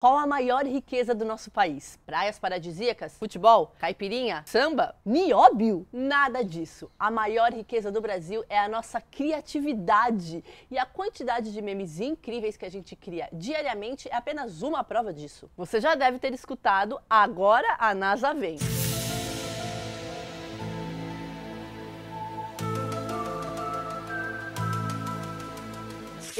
Qual a maior riqueza do nosso país? Praias paradisíacas? Futebol? Caipirinha? Samba? Nióbio? Nada disso. A maior riqueza do Brasil é a nossa criatividade. E a quantidade de memes incríveis que a gente cria diariamente é apenas uma prova disso. Você já deve ter escutado "Agora a NASA vem".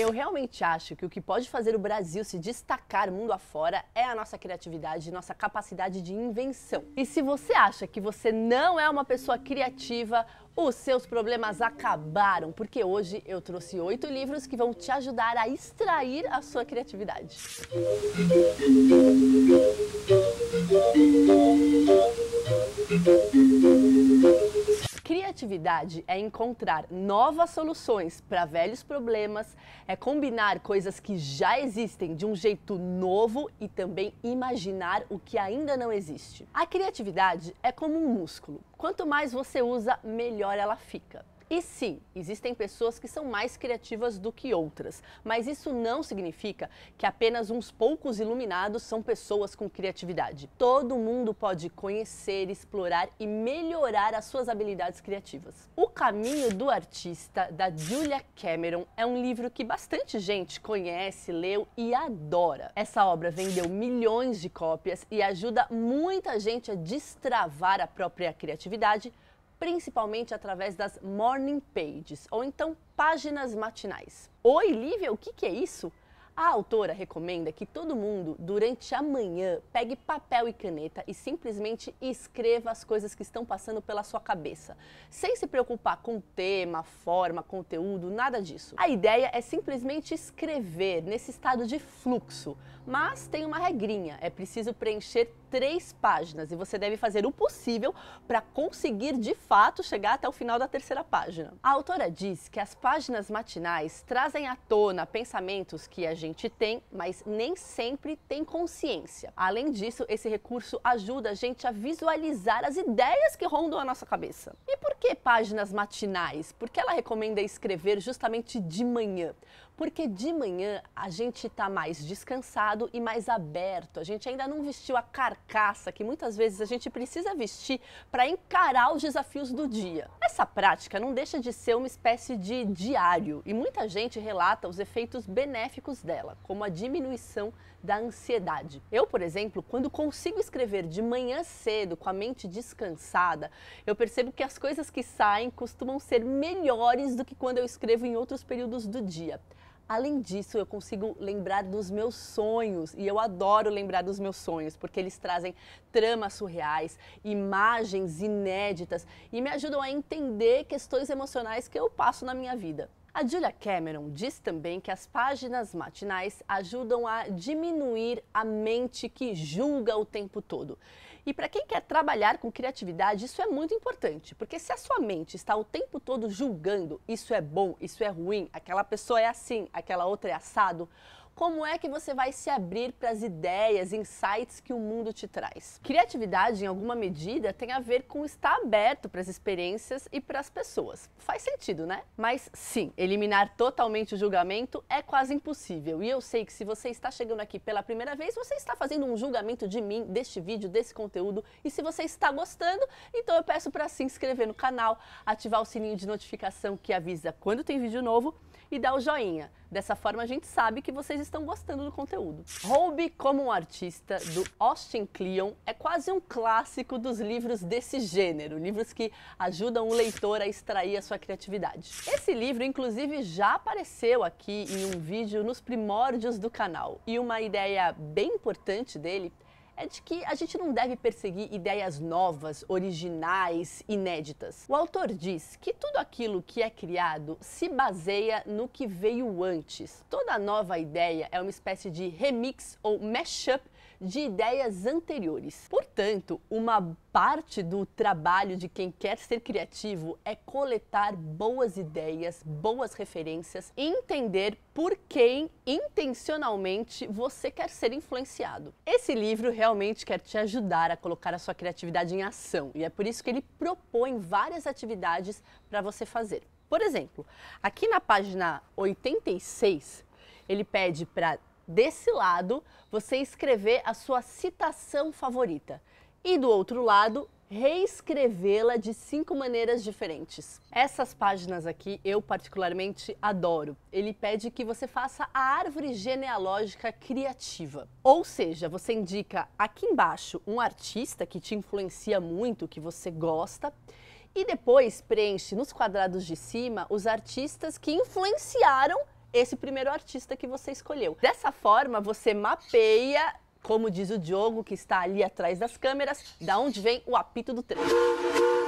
Eu realmente acho que o que pode fazer o Brasil se destacar mundo afora é a nossa criatividade, nossa capacidade de invenção. E se você acha que você não é uma pessoa criativa, os seus problemas acabaram, porque hoje eu trouxe 8 livros que vão te ajudar a extrair a sua criatividade. Criatividade é encontrar novas soluções para velhos problemas, é combinar coisas que já existem de um jeito novo e também imaginar o que ainda não existe. A criatividade é como um músculo. Quanto mais você usa, melhor ela fica. E sim, existem pessoas que são mais criativas do que outras, mas isso não significa que apenas uns poucos iluminados são pessoas com criatividade. Todo mundo pode conhecer, explorar e melhorar as suas habilidades criativas. O Caminho do Artista, da Julia Cameron, é um livro que bastante gente conhece, leu e adora. Essa obra vendeu milhões de cópias e ajuda muita gente a destravar a própria criatividade, principalmente através das morning pages, ou então páginas matinais. Oi, Lívia, o que é isso? A autora recomenda que todo mundo, durante a manhã, pegue papel e caneta e simplesmente escreva as coisas que estão passando pela sua cabeça, sem se preocupar com tema, forma, conteúdo, nada disso. A ideia é simplesmente escrever nesse estado de fluxo, mas tem uma regrinha, é preciso preencher 3 páginas e você deve fazer o possível para conseguir de fato chegar até o final da 3ª página. A autora diz que as páginas matinais trazem à tona pensamentos que a gente tem, mas nem sempre tem consciência. Além disso, esse recurso ajuda a gente a visualizar as ideias que rondam a nossa cabeça. E por que páginas matinais? Porque ela recomenda escrever justamente de manhã. Porque de manhã a gente está mais descansado e mais aberto. A gente ainda não vestiu a carcaça que muitas vezes a gente precisa vestir para encarar os desafios do dia. Essa prática não deixa de ser uma espécie de diário e muita gente relata os efeitos benéficos dela, como a diminuição da ansiedade. Eu, por exemplo, quando consigo escrever de manhã cedo, com a mente descansada, eu percebo que as coisas que saem costumam ser melhores do que quando eu escrevo em outros períodos do dia. Além disso, eu consigo lembrar dos meus sonhos e eu adoro lembrar dos meus sonhos porque eles trazem tramas surreais, imagens inéditas e me ajudam a entender questões emocionais que eu passo na minha vida. A Julia Cameron diz também que as páginas matinais ajudam a diminuir a mente que julga o tempo todo. E para quem quer trabalhar com criatividade, isso é muito importante, porque se a sua mente está o tempo todo julgando, isso é bom, isso é ruim, aquela pessoa é assim, aquela outra é assado, como é que você vai se abrir para as ideias, insights que o mundo te traz? Criatividade, em alguma medida, tem a ver com estar aberto para as experiências e para as pessoas. Faz sentido, né? Mas sim, eliminar totalmente o julgamento é quase impossível. E eu sei que se você está chegando aqui pela primeira vez, você está fazendo um julgamento de mim, deste vídeo, desse conteúdo. E se você está gostando, então eu peço para se inscrever no canal, ativar o sininho de notificação que avisa quando tem vídeo novo e dar o joinha. Dessa forma a gente sabe que vocês estão gostando do conteúdo. Roube como um Artista, do Austin Kleon, é quase um clássico dos livros desse gênero, livros que ajudam o leitor a extrair a sua criatividade. Esse livro, inclusive, já apareceu aqui em um vídeo nos primórdios do canal, e uma ideia bem importante dele é de que a gente não deve perseguir ideias novas, originais, inéditas. O autor diz que tudo aquilo que é criado se baseia no que veio antes. Toda nova ideia é uma espécie de remix ou mashup de ideias anteriores. Portanto, uma parte do trabalho de quem quer ser criativo é coletar boas ideias, boas referências e entender por quem intencionalmente você quer ser influenciado. Esse livro realmente quer te ajudar a colocar a sua criatividade em ação e é por isso que ele propõe várias atividades para você fazer. Por exemplo, aqui na página 86, ele pede para desse lado, você escrever a sua citação favorita. E do outro lado, reescrevê-la de 5 maneiras diferentes. Essas páginas aqui eu particularmente adoro. Ele pede que você faça a árvore genealógica criativa. Ou seja, você indica aqui embaixo um artista que te influencia muito, que você gosta, e depois preenche nos quadrados de cima os artistas que influenciaram esse primeiro artista que você escolheu. Dessa forma, você mapeia, como diz o Diogo, que está ali atrás das câmeras, da onde vem o apito do trem.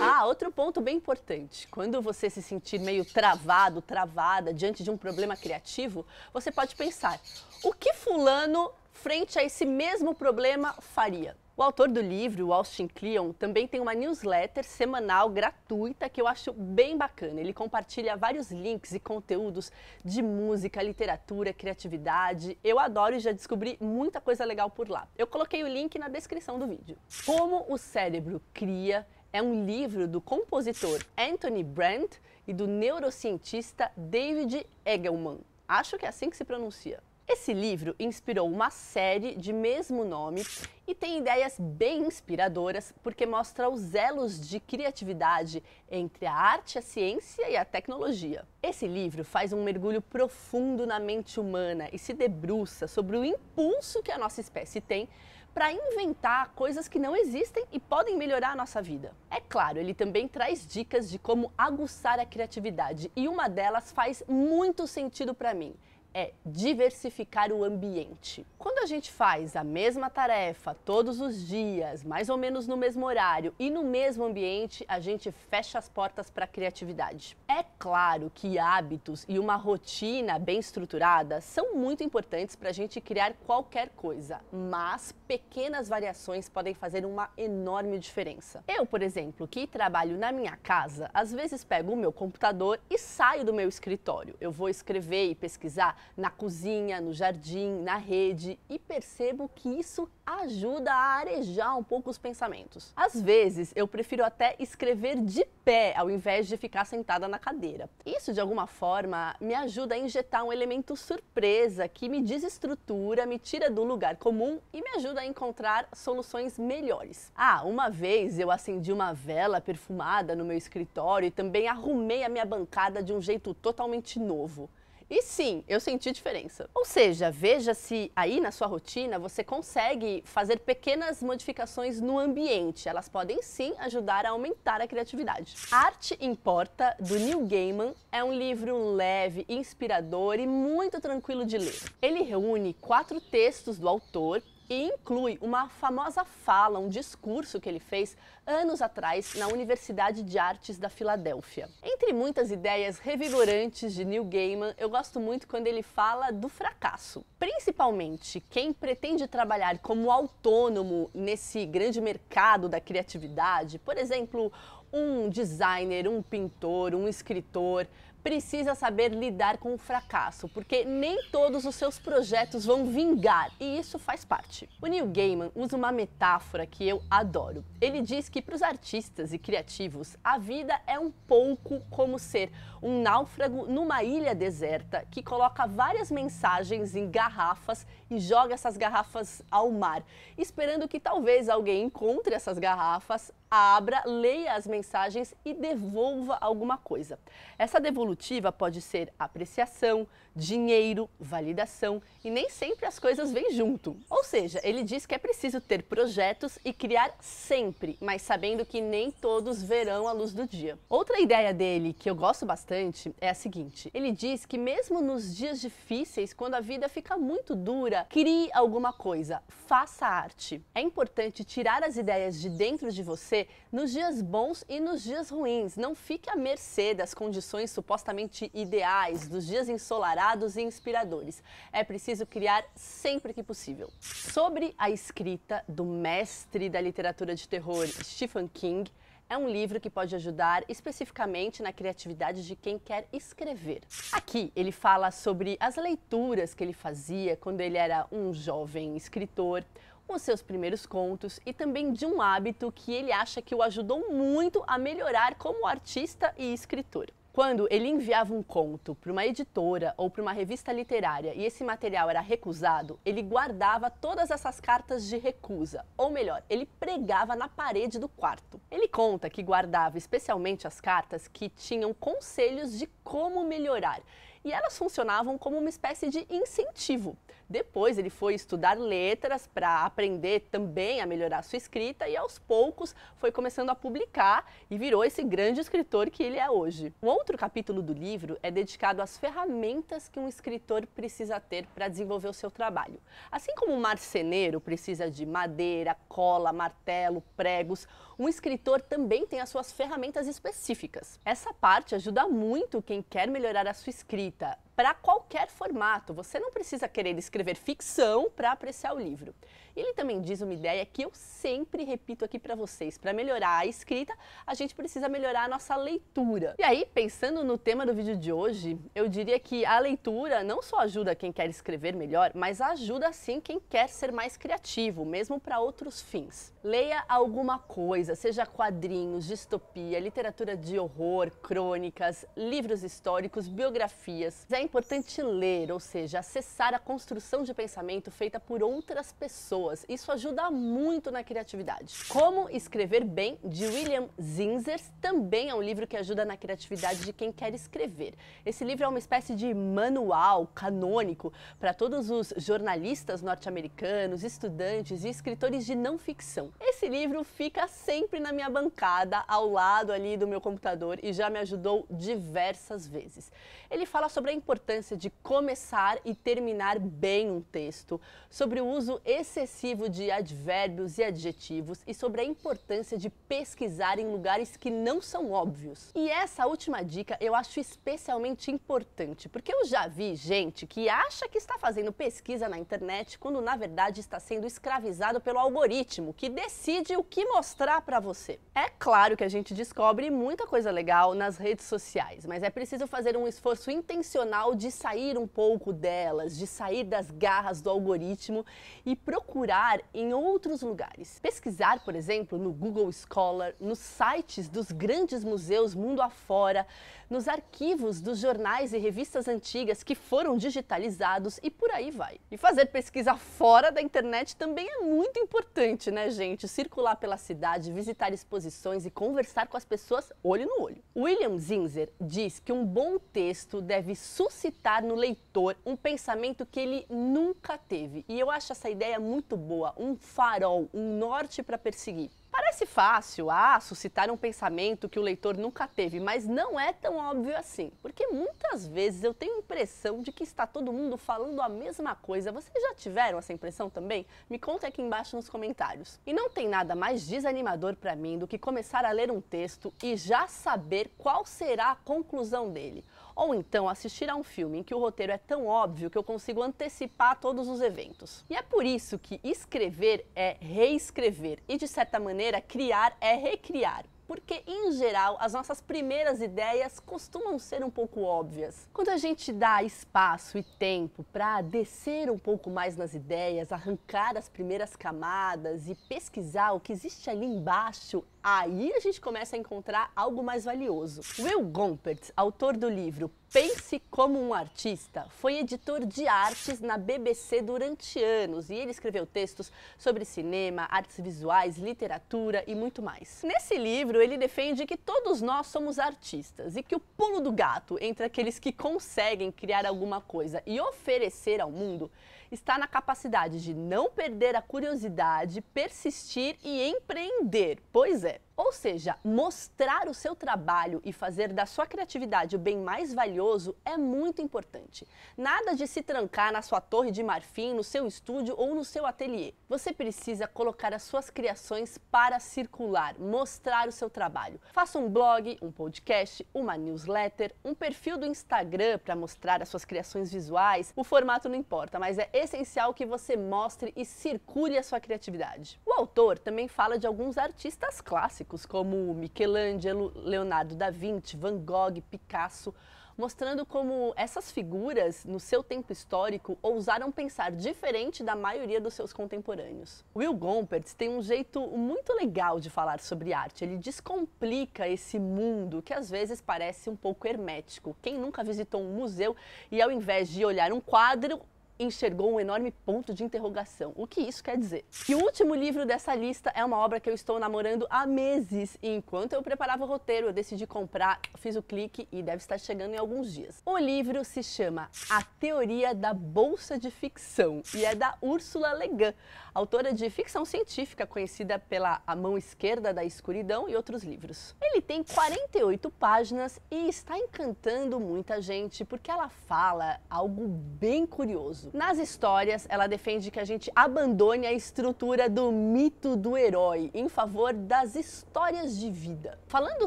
Ah, outro ponto bem importante. Quando você se sentir meio travado, travada, diante de um problema criativo, você pode pensar, o que fulano, frente a esse mesmo problema, faria? O autor do livro, o Austin Kleon, também tem uma newsletter semanal gratuita que eu acho bem bacana. Ele compartilha vários links e conteúdos de música, literatura, criatividade. Eu adoro e já descobri muita coisa legal por lá. Eu coloquei o link na descrição do vídeo. Como o cérebro cria é um livro do compositor Anthony Brandt e do neurocientista David Eagleman. Acho que é assim que se pronuncia. Esse livro inspirou uma série de mesmo nome e tem ideias bem inspiradoras porque mostra os elos de criatividade entre a arte, a ciência e a tecnologia. Esse livro faz um mergulho profundo na mente humana e se debruça sobre o impulso que a nossa espécie tem para inventar coisas que não existem e podem melhorar a nossa vida. É claro, ele também traz dicas de como aguçar a criatividade e uma delas faz muito sentido para mim. É diversificar o ambiente. Quando a gente faz a mesma tarefa todos os dias, mais ou menos no mesmo horário e no mesmo ambiente, a gente fecha as portas para a criatividade. É claro que hábitos e uma rotina bem estruturada são muito importantes para a gente criar qualquer coisa, mas pequenas variações podem fazer uma enorme diferença. Eu, por exemplo, que trabalho na minha casa, às vezes pego o meu computador e saio do meu escritório. Eu vou escrever e pesquisar na cozinha, no jardim, na rede e percebo que isso ajuda a arejar um pouco os pensamentos. Às vezes eu prefiro até escrever de pé ao invés de ficar sentada na cadeira. Isso de alguma forma me ajuda a injetar um elemento surpresa que me desestrutura, me tira do lugar comum e me ajuda a encontrar soluções melhores. Ah, uma vez eu acendi uma vela perfumada no meu escritório e também arrumei a minha bancada de um jeito totalmente novo. E sim, eu senti diferença. Ou seja, veja se aí na sua rotina você consegue fazer pequenas modificações no ambiente. Elas podem sim ajudar a aumentar a criatividade. Arte Importa, do Neil Gaiman, é um livro leve, inspirador e muito tranquilo de ler. Ele reúne 4 textos do autor e inclui uma famosa fala, um discurso que ele fez anos atrás na Universidade de Artes da Filadélfia. Entre muitas ideias revigorantes de Neil Gaiman, eu gosto muito quando ele fala do fracasso. Principalmente quem pretende trabalhar como autônomo nesse grande mercado da criatividade, por exemplo, um designer, um pintor, um escritor, precisa saber lidar com o fracasso, porque nem todos os seus projetos vão vingar, e isso faz parte. O Neil Gaiman usa uma metáfora que eu adoro. Ele diz que para os artistas e criativos, a vida é um pouco como ser um náufrago numa ilha deserta que coloca várias mensagens em garrafas e joga essas garrafas ao mar, esperando que talvez alguém encontre essas garrafas, abra, leia as mensagens e devolva alguma coisa. Essa devolutiva pode ser apreciação, dinheiro, validação e nem sempre as coisas vêm junto. Ou seja, ele diz que é preciso ter projetos e criar sempre, mas sabendo que nem todos verão a luz do dia. Outra ideia dele que eu gosto bastante é a seguinte: ele diz que mesmo nos dias difíceis, quando a vida fica muito dura, crie alguma coisa, faça arte. É importante tirar as ideias de dentro de você nos dias bons e nos dias ruins. Não fique à mercê das condições supostamente ideais, dos dias ensolarados e inspiradores. É preciso criar sempre que possível. Sobre a escrita do mestre da literatura de terror, Stephen King, é um livro que pode ajudar especificamente na criatividade de quem quer escrever. Aqui ele fala sobre as leituras que ele fazia quando ele era um jovem escritor, os seus primeiros contos e também de um hábito que ele acha que o ajudou muito a melhorar como artista e escritor. Quando ele enviava um conto para uma editora ou para uma revista literária e esse material era recusado, ele guardava todas essas cartas de recusa, ou melhor, ele pregava na parede do quarto. Ele conta que guardava especialmente as cartas que tinham conselhos de como melhorar, e elas funcionavam como uma espécie de incentivo. Depois ele foi estudar letras para aprender também a melhorar sua escrita e aos poucos foi começando a publicar e virou esse grande escritor que ele é hoje. Um outro capítulo do livro é dedicado às ferramentas que um escritor precisa ter para desenvolver o seu trabalho. Assim como um marceneiro precisa de madeira, cola, martelo, pregos, um escritor também tem as suas ferramentas específicas. Essa parte ajuda muito quem quer melhorar a sua escrita, para qualquer formato. Você não precisa querer escrever ficção para apreciar o livro. Ele também diz uma ideia que eu sempre repito aqui para vocês. Para melhorar a escrita, a gente precisa melhorar a nossa leitura. E aí, pensando no tema do vídeo de hoje, eu diria que a leitura não só ajuda quem quer escrever melhor, mas ajuda sim quem quer ser mais criativo, mesmo para outros fins. Leia alguma coisa, seja quadrinhos, distopia, literatura de horror, crônicas, livros históricos, biografias. É importante ler, ou seja, acessar a construção de pensamento feita por outras pessoas. Isso ajuda muito na criatividade. Como Escrever Bem, de William Zinsser, também é um livro que ajuda na criatividade de quem quer escrever. Esse livro é uma espécie de manual canônico para todos os jornalistas norte-americanos, estudantes e escritores de não ficção. Esse livro fica sempre na minha bancada, ao lado ali do meu computador e já me ajudou diversas vezes. Ele fala sobre a importância de começar e terminar bem um texto, sobre o uso excessivo de advérbios e adjetivos e sobre a importância de pesquisar em lugares que não são óbvios. E essa última dica eu acho especialmente importante, porque eu já vi gente que acha que está fazendo pesquisa na internet quando na verdade está sendo escravizado pelo algoritmo, que decide o que mostrar para você. É claro que a gente descobre muita coisa legal nas redes sociais, mas é preciso fazer um esforço intencional de sair um pouco delas, de sair das garras do algoritmo e procurar em outros lugares. Pesquisar, por exemplo, no Google Scholar, nos sites dos grandes museus mundo afora, nos arquivos dos jornais e revistas antigas que foram digitalizados e por aí vai. E fazer pesquisa fora da internet também é muito importante, né, gente? Circular pela cidade, visitar exposições e conversar com as pessoas olho no olho. William Zinsser diz que um bom texto deve suscitar no leitor um pensamento que ele nunca teve. E eu acho essa ideia muito boa, um farol, um norte para perseguir. Parece fácil, suscitar um pensamento que o leitor nunca teve, mas não é tão óbvio assim. Porque muitas vezes eu tenho a impressão de que está todo mundo falando a mesma coisa. Vocês já tiveram essa impressão também? Me conta aqui embaixo nos comentários. E não tem nada mais desanimador para mim do que começar a ler um texto e já saber qual será a conclusão dele. Ou então assistir a um filme em que o roteiro é tão óbvio que eu consigo antecipar todos os eventos. E é por isso que escrever é reescrever e, de certa maneira, criar é recriar. Porque, em geral, as nossas primeiras ideias costumam ser um pouco óbvias. Quando a gente dá espaço e tempo para descer um pouco mais nas ideias, arrancar as primeiras camadas e pesquisar o que existe ali embaixo, aí a gente começa a encontrar algo mais valioso. Will Gompertz, autor do livro Pense como um Artista, foi editor de artes na BBC durante anos e ele escreveu textos sobre cinema, artes visuais, literatura e muito mais. Nesse livro, ele defende que todos nós somos artistas e que o pulo do gato entre aqueles que conseguem criar alguma coisa e oferecer ao mundo está na capacidade de não perder a curiosidade, persistir e empreender. Pois é. Ou seja, mostrar o seu trabalho e fazer da sua criatividade o bem mais valioso é muito importante. Nada de se trancar na sua torre de marfim, no seu estúdio ou no seu ateliê. Você precisa colocar as suas criações para circular, mostrar o seu trabalho. Faça um blog, um podcast, uma newsletter, um perfil do Instagram para mostrar as suas criações visuais. O formato não importa, mas é essencial que você mostre e circule a sua criatividade. O autor também fala de alguns artistas clássicos, como Michelangelo, Leonardo da Vinci, Van Gogh, Picasso. mostrando como essas figuras, no seu tempo histórico, ousaram pensar diferente da maioria dos seus contemporâneos. Will Gompertz tem um jeito muito legal de falar sobre arte. Ele descomplica esse mundo que às vezes parece um pouco hermético. Quem nunca visitou um museu e ao invés de olhar um quadro, enxergou um enorme ponto de interrogação. O que isso quer dizer? E o último livro dessa lista é uma obra que eu estou namorando há meses. E enquanto eu preparava o roteiro, eu decidi comprar, fiz o clique e deve estar chegando em alguns dias. O livro se chama A Teoria da Bolsa de Ficção e é da Ursula Le Guin, autora de ficção científica conhecida pela A Mão Esquerda da Escuridão e outros livros. Ele tem 48 páginas e está encantando muita gente porque ela fala algo bem curioso. Nas histórias, ela defende que a gente abandone a estrutura do mito do herói em favor das histórias de vida. Falando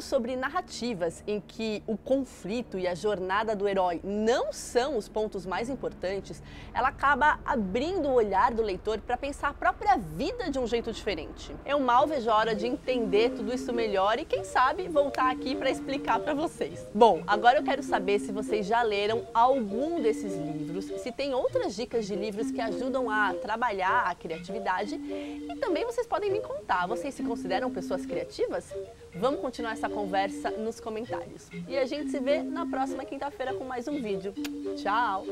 sobre narrativas em que o conflito e a jornada do herói não são os pontos mais importantes, ela acaba abrindo o olhar do leitor para pensar a própria vida de um jeito diferente. Eu mal vejo a hora de entender tudo isso melhor e, quem sabe, voltar aqui para explicar para vocês. Bom, agora eu quero saber se vocês já leram algum desses livros, se tem outras dicas de livros que ajudam a trabalhar a criatividade e também vocês podem me contar, vocês se consideram pessoas criativas? Vamos continuar essa conversa nos comentários. E a gente se vê na próxima quinta-feira com mais um vídeo. Tchau!